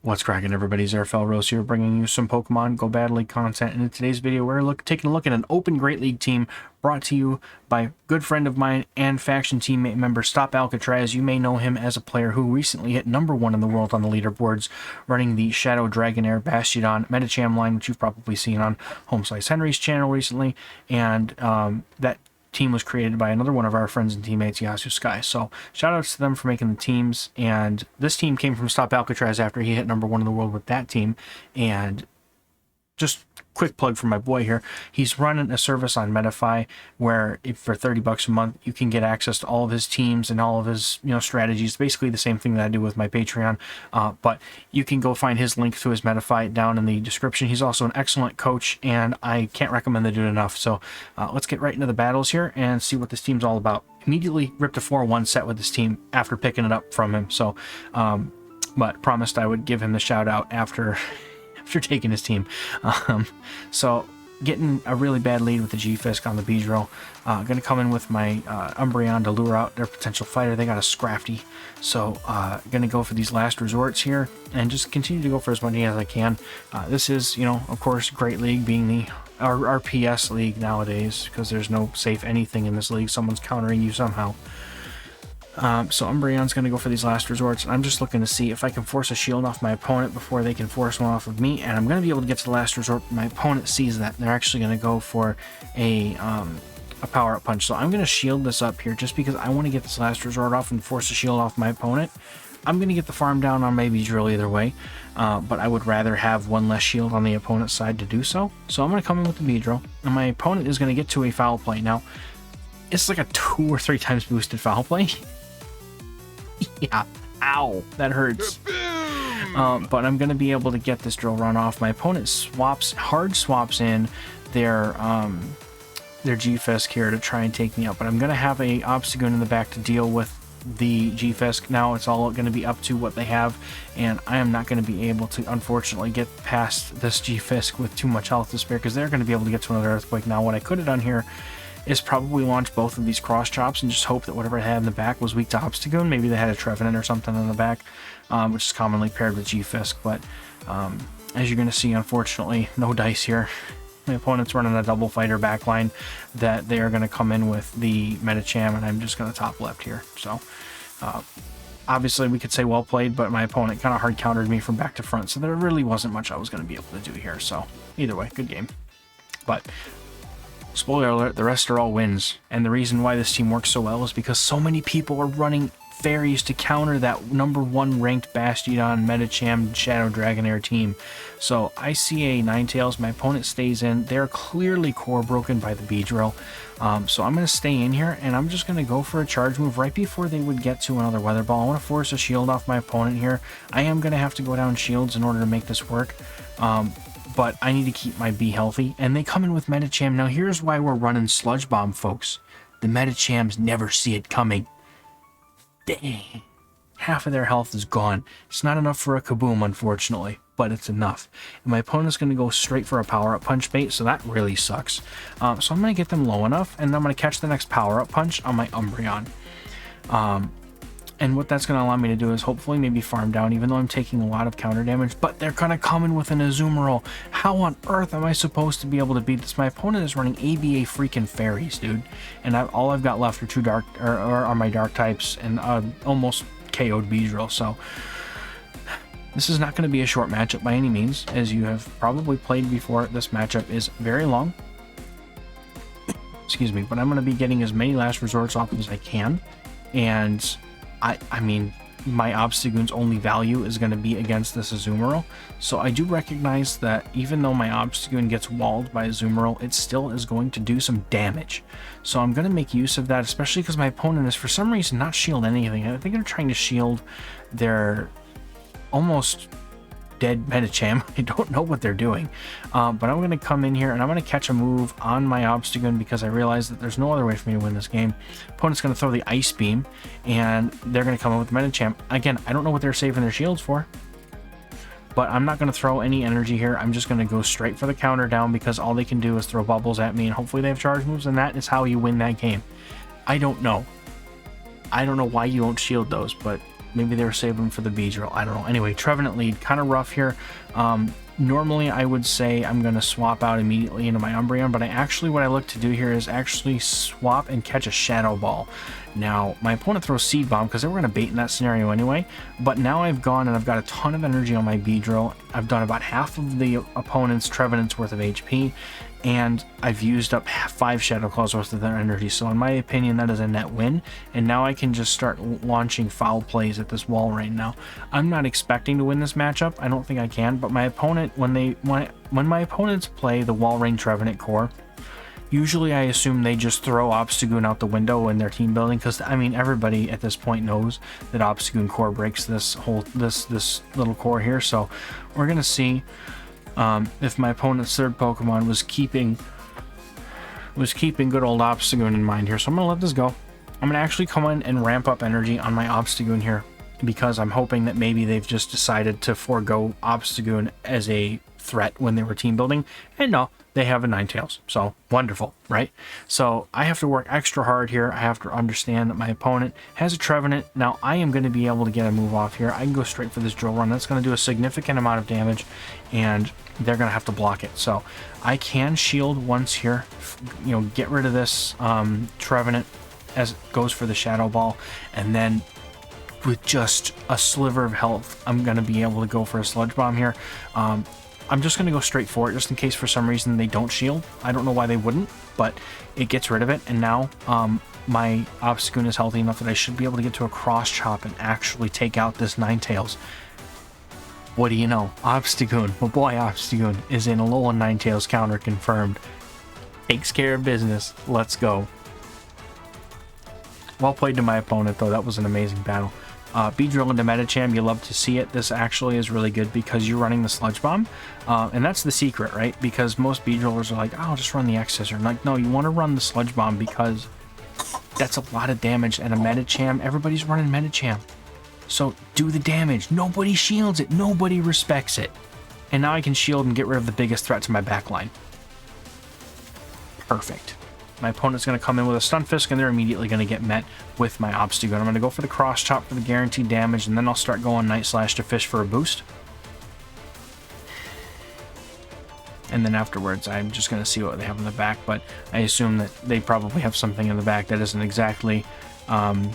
What's cracking, everybody? Zarfel Rose here, bringing you some Pokemon Go Battle League content. And in today's video, we're taking a look at an open Great League team brought to you by a good friend of mine and faction teammate member Stop Alcatraz. You may know him as a player who recently hit #1 in the world on the leaderboards, running the Shadow Dragonair Bastiodon Metacham line, which you've probably seen on Home Slice Henry's channel recently. And that team was created by another one of our friends and teammates, Yasu Sky. So shout outs to them for making the teams. And this team came from Stop Alcatraz after he hit #1 in the world with that team. And just quick plug for my boy here, he's running a service on Metafy where if for $30 a month you can get access to all of his teams and all of his strategies. Basically the same thing that I do with my Patreon, but you can go find his link to his Metafy down in the description. He's also an excellent coach, and I can't recommend the dude enough. So let's get right into the battles here and see what this team's all about. Immediately ripped a 4-1 set with this team after picking it up from him. So but promised I would give him the shout out after taking his team. So getting a really bad lead with the G-Fisk on the Beedrill. Gonna come in with my Umbreon to lure out their potential fighter. They got a Scrafty. So gonna go for these last resorts here and just continue to go for as many as I can. This is, of course, Great League being the RPS league nowadays, because there's no safe anything in this league. Someone's countering you somehow. So Umbreon's going to go for these last resorts. I'm just looking to see if I can force a shield off my opponent before they can force one off of me, and I'm going to be able to get to the last resort. My opponent sees that. They're actually going to go for a power-up punch. So I'm going to shield this up here just because I want to get this last resort off and force a shield off my opponent. I'm going to get the farm down on my Beedrill either way, but I would rather have one less shield on the opponent's side to do so. So I'm going to come in with the Beedrill, and my opponent is going to get to a foul play. Now, it's like a 2 or 3 times boosted foul play. Yeah, ow, that hurts. But I'm going to be able to get this drill run off. My opponent hard swaps in their G-Fisk here to try and take me out. But I'm going to have a Obstagoon in the back to deal with the G-Fisk. Now it's all going to be up to what they have, and I am not going to be able to, unfortunately, get past this G-Fisk with too much health to spare, because they're going to be able to get to another Earthquake. Now what I could have done here is probably launch both of these cross chops and just hope that whatever I had in the back was weak to Obstagoon. Maybe they had a Trevenant or something in the back, which is commonly paired with G-Fisk. But as you're going to see, unfortunately, no dice here. My opponent's running a double fighter backline that they are going to come in with the Metacham, and I'm just going to top left here. So obviously we could say well played, but my opponent kind of hard countered me from back to front, so there really wasn't much I was going to be able to do here. So either way, good game. But spoiler alert, the rest are all wins. And the reason why this team works so well is because so many people are running fairies to counter that #1 ranked Bastiodon, Metacham, Shadow Dragonair team. So I see a Ninetales. My opponent stays in. They're clearly core broken by the Beedrill. So I'm going to stay in here, and I'm just going to go for a charge move right before they would get to another Weather Ball. I want to force a shield off my opponent here. I am going to have to go down shields in order to make this work. But I need to keep my B healthy, and they come in with Metacham. Now here's why we're running Sludge Bomb, folks. The Metachams never see it coming. Dang. Half of their health is gone. It's not enough for a Kaboom, unfortunately, but it's enough. And my opponent's going to go straight for a power-up punch bait, so that really sucks. So I'm going to get them low enough, and I'm going to catch the next power-up punch on my Umbreon. And what that's going to allow me to do is hopefully maybe farm down, even though I'm taking a lot of counter damage. But they're going to come in with an Azumarill. How on earth am I supposed to be able to beat this? My opponent is running ABA freaking fairies, dude. And all I've got left are two dark, or are my dark types, and almost KO'd Beedrill. So this is not going to be a short matchup by any means. As you have probably played before, this matchup is very long. Excuse me, but I'm going to be getting as many last resorts off as I can. And I mean, my Obstagoon's only value is going to be against this Azumarill. So I do recognize that even though my Obstagoon gets walled by Azumarill, it still is going to do some damage. So I'm going to make use of that, especially because my opponent is for some reason not shield anything. I think they're trying to shield their almost dead Metacham. I don't know what they're doing, but I'm going to come in here and I'm going to catch a move on my Obstagoon because I realize that there's no other way for me to win this game. Opponent's going to throw the Ice Beam, and they're going to come in with Metacham. Again, I don't know what they're saving their shields for, but I'm not going to throw any energy here. I'm just going to go straight for the counter down because all they can do is throw bubbles at me, and hopefully they have charge moves, and that is how you win that game. I don't know. I don't know why you don't shield those, but maybe they were saving them for the Beedrill. I don't know. Anyway, Trevenant lead, kind of rough here. Normally, I would say I'm going to swap out immediately into my Umbreon, but what I look to do here is actually swap and catch a Shadow Ball. Now, my opponent throws Seed Bomb because they were going to bait in that scenario anyway, but now I've gone and I've got a ton of energy on my Beedrill. I've done about half of the opponent's Trevenant's worth of HP, and I've used up 5 Shadow Claws worth of their energy, so in my opinion that is a net win, and now I can just start launching foul plays at this Walrein. Now, I'm not expecting to win this matchup, I don't think I can, but my opponent, when my opponents play the Walrein Trevenant core, usually I assume they just throw Obstagoon out the window in their team building, because I mean everybody at this point knows that Obstagoon core breaks this little core here, so we're gonna see if my opponent's third Pokemon was keeping good old Obstagoon in mind here. So I'm going to let this go. I'm going to actually come in and ramp up energy on my Obstagoon here, because I'm hoping that maybe they've just decided to forego Obstagoon as a threat when they were team building. And no, they have a Ninetales. So wonderful, right? So I have to work extra hard here. I have to understand that my opponent has a Trevenant. Now I am going to be able to get a move off here. I can go straight for this Drill Run. That's going to do a significant amount of damage, and they're going to have to block it. So I can shield once here, you know, get rid of this Trevenant as it goes for the Shadow Ball, and then with just a sliver of health, I'm going to be able to go for a Sludge Bomb here. I'm just going to go straight for it, just in case for some reason they don't shield. I don't know why they wouldn't, but it gets rid of it, and now my Obstagoon is healthy enough that I should be able to get to a Cross Chop and actually take out this Ninetales. What do you know? Obstagoon, my boy Obstagoon, is in Alolan Ninetales counter confirmed. Takes care of business. Let's go. Well played to my opponent, though. That was an amazing battle. Beedrill into Medicham, you love to see it. This actually is really good because you're running the Sludge Bomb. And that's the secret, right? Because most Beedrillers are like, oh, I'll just run the X-Scissor. Like, no, you want to run the Sludge Bomb because that's a lot of damage. And a Medicham, everybody's running Medicham. So do the damage. Nobody shields it. Nobody respects it. And now I can shield and get rid of the biggest threat to my backline. Perfect. My opponent's going to come in with a Stunfisk, and they're immediately going to get met with my Obstagoon. I'm going to go for the Cross Chop for the guaranteed damage, and then I'll start going Night Slash to fish for a boost. And then afterwards, I'm just going to see what they have in the back, but I assume that they probably have something in the back that isn't exactly, you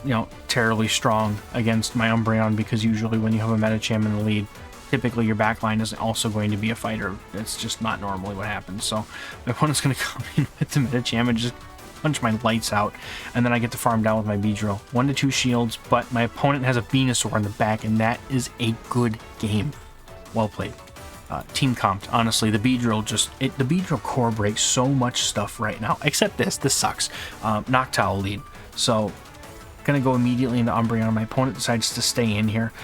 know, terribly strong against my Umbreon, because usually when you have a Medicham in the lead, typically your backline is also going to be a fighter. It's just not normally what happens. So my opponent's going to come in with the Medicham and just punch my lights out, and then I get to farm down with my Beedrill. 1 to 2 shields, but my opponent has a Venusaur in the back, and that is a good game. Well played. Team comped. Honestly, the Beedrill the Beedrill core breaks so much stuff right now, except this sucks. Noctowl lead. So gonna go immediately into Umbreon. My opponent decides to stay in here.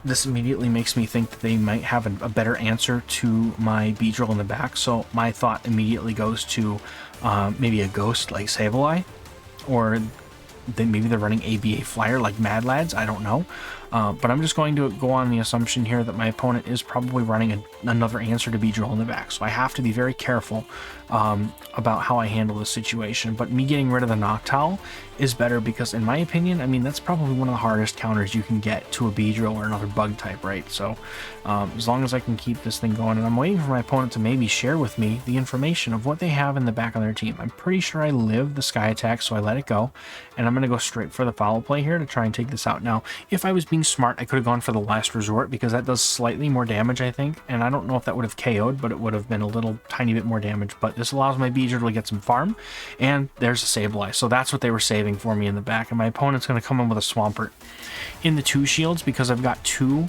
This immediately makes me think that they might have a better answer to my Beedrill in the back, so my thought immediately goes to maybe a Ghost like Sableye, or maybe they're running ABA Flyer like Mad Lads, I don't know. But I'm just going to go on the assumption here that my opponent is probably running another answer to Beedrill in the back, so I have to be very careful about how I handle this situation. But me getting rid of the Noctowl is better because, in my opinion, I mean, that's probably one of the hardest counters you can get to a Beedrill or another bug type, right? So as long as I can keep this thing going, and I'm waiting for my opponent to maybe share with me the information of what they have in the back of their team. I'm pretty sure I live the Sky Attack, so I let it go, and I'm going to go straight for the foul play here to try and take this out. Now, if I was being smart, I could have gone for the Last Resort, because that does slightly more damage, I think, and I don't know if that would have KO'd, but it would have been a little tiny bit more damage. But this allows my Beedrill to get some farm, and there's a Sableye, so that's what they were saving for me in the back, and my opponent's going to come in with a Swampert. In the 2 shields, because I've got 2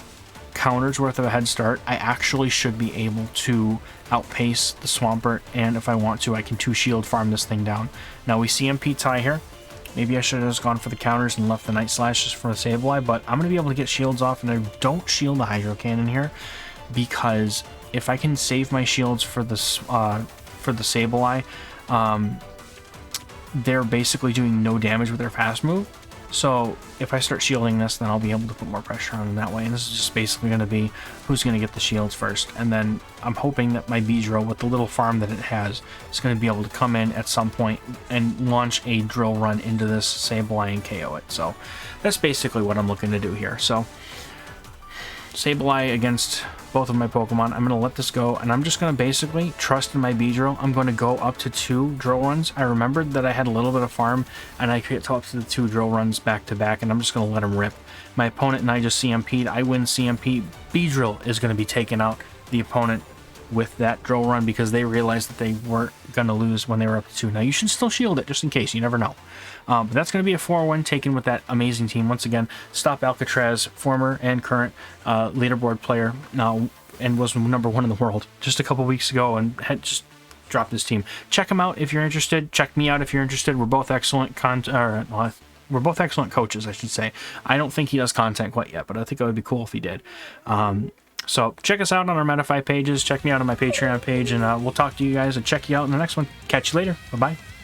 counters worth of a head start, I actually should be able to outpace the Swampert, and if I want to, I can 2 shield farm this thing down. Now we CMP tie here. Maybe I should have just gone for the counters and left the Night Slashes for the Sableye, but I'm going to be able to get shields off, and I don't shield the Hydro Cannon here, because if I can save my shields for the Sableye, they're basically doing no damage with their fast move. So if I start shielding this, then I'll be able to put more pressure on him that way. And this is just basically going to be who's going to get the shields first. And then I'm hoping that my Beedrill, with the little farm that it has, is going to be able to come in at some point and launch a drill run into this Sableye and KO it. So that's basically what I'm looking to do here. So Sableye against both of my Pokemon. I'm going to let this go, and I'm just going to basically trust in my Beedrill. I'm going to go up to 2 drill runs. I remembered that I had a little bit of farm, and I could up to the 2 drill runs back to back, and I'm just going to let him rip. My opponent and I just CMP'd. I win CMP. Beedrill is going to be taking out the opponent with that drill run because they realized that they weren't going to lose when they were up to 2. Now, you should still shield it just in case. You never know. But that's going to be a 4-1 taken with that amazing team. Once again, Stop Alcatraz, former and current leaderboard player now, and was #1 in the world just a couple weeks ago, and had just dropped his team. Check him out if you're interested. Check me out if you're interested. We're both excellent we're both excellent coaches, I should say. I don't think he does content quite yet, but I think it would be cool if he did. So check us out on our Metafy pages. Check me out on my Patreon page, and we'll talk to you guys and check you out in the next one. Catch you later. Bye-bye.